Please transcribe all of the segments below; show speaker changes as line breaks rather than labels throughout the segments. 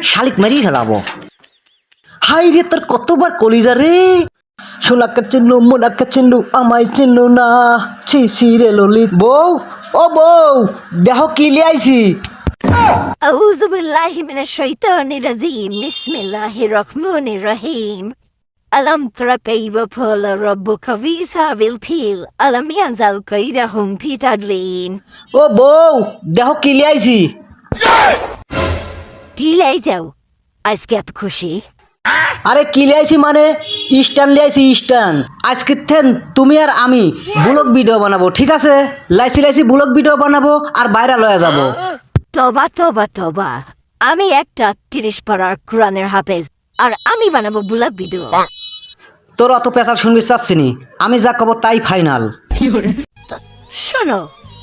শালিক মারি ফেলাবো। হাই রে তোর কতবার কলিজা রে, সোনাকে চিনলু মোনাকে চিনলু আমায় চিনলু না, ছি রে ললিত। বউ ও বউ, দেহ কি লিয়াইছি।
আউযু বিল্লাহি মিনাশ শাইতানির রাজিম, বিসমিল্লাহির রহমানির রহিম। আলাম তারা কাইফা ফাআলা রাব্বুকা বিআসহাবিল ফিল, আলাম ইয়ানজাল কাইদাহুম ফি তাদলিন।
ও বউ, দেহ কি লিয়াইছি।
দিলাই যাও, আজকে এত খুশি।
আরে কি লিয়াইছি মানে স্ট্যান্ড লিয়াইছি স্ট্যান্ড। আজকে থেন তুমি আর আমি ব্লগ ভিডিও বানাবো, ঠিক আছে? লাইছি ব্লগ ভিডিও বানাবো আর বাইরে লয়ে যাবো।
তবা তবা তবা, আমি একটা 30 পারার কোরআনের হাফেজ, আর আমি বানাবো ব্লগ ভিডিও।
তোর অত পেশাল শুনবি চাচ্ছি নি, আমি যা কব তাই ফাইনাল।
শোনো,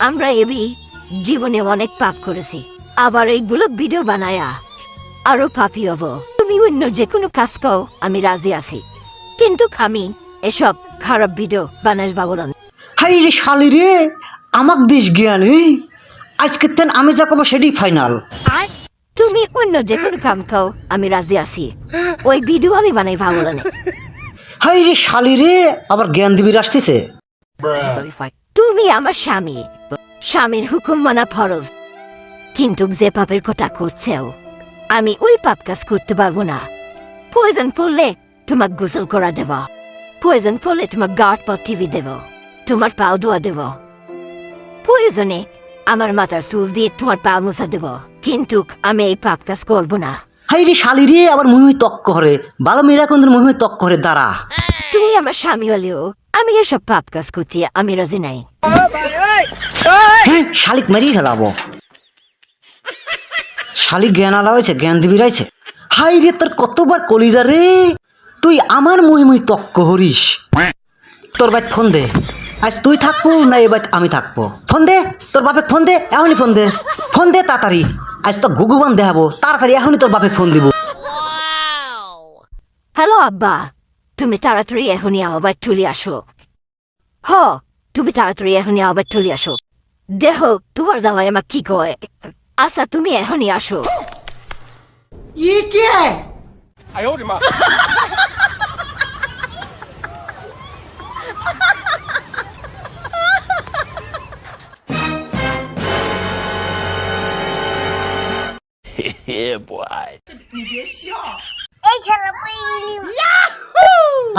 আমরা এবি জীবনে অনেক পাপ করেছি, আবার এই ব্লগ ভিডিও বানায়া আরো পাপি হব। তুমি অন্য যে কোনো কাজ কও, আমি রাজি আছি, কিন্তু আমি এসব খারাপ ভিডিও বানাই পাবো না।
হাই রে শালি রে, আমাক দিস জ্ঞান। আজকে থেন আমি যা কব সেটাই ফাইনাল।
তুমি অন্য যে কোনো কাম কও, আমি রাজি আছি, ওই ভিডিও আমি বানাই পাবো না।
হাই রে শালি রে, আবার জ্ঞান দিবির আসতেছে।
তুমি আমার স্বামী, স্বামীর হুকুম মানা ফরজ, কিন্তু যে পাপের কথা করছেও আমি ওই পাপ কাজ করতে পারবো না। প্রয়োজন পড়লে তোমার গোসল করা দেব, প্রয়োজন পড়লে তোমার গার্ড পর টিভি দেব, তোমার পাও ধোয়া দেব, প্রয়োজনে আমার মাথার চুল দিয়ে তোমার পা মোছা দেব, কিন্তু আমি এই পাপ কাজ করবো না।
হাই রে শালি রে, আবার মুহি তক করে ভালো মেয়েরা কোন মুহি তক করে দাঁড়া।
তুমি আমার স্বামী হলেও আমি এসব পাপ কাজ করতে আমি রাজি নাই।
শালিক মারি ফেলাবো। শালিক জ্ঞান আলা হয়েছে, জ্ঞান দিবি রাইছে। হাই রে তোর কতবার কলিজা রে, তুই আমার মুহি তক্ক হরিস। তোর বাইক ফোন দে, আজ তুই থাকবো না এ বাইক আমি থাকবো। ফোন দে, তোর বাপে ফোন দে, এখনই ফোন দে, ফোন দে তাড়াতাড়ি। আজ তো গুগুবান দেখাবো, তাড়াতাড়ি এখনই তোর বাপে ফোন দিব।
হ্যালো আব্বা, তুমি তাড়াতাড়ি এখনই আবার চলে আসো। হ, তুমি তাড়াতাড়ি এখনই আবার চলে আসো। দেহ তোমার জামাই আমার কি কয়। আচ্ছা তুমি এখনই আসো।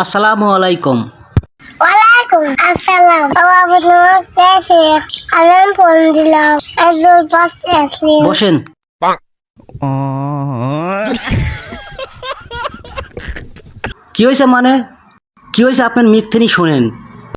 আসসালামু আলাইকুম।
ওয়ালাইকুম আসসালাম। বাবা তোমার কাছে আলাম ফোন দিলাম, একদম পাশে আসলি।
বসেন। কি হয়েছে মানে, কি হয়েছে আপনার মিথ্যেনি শোনেন।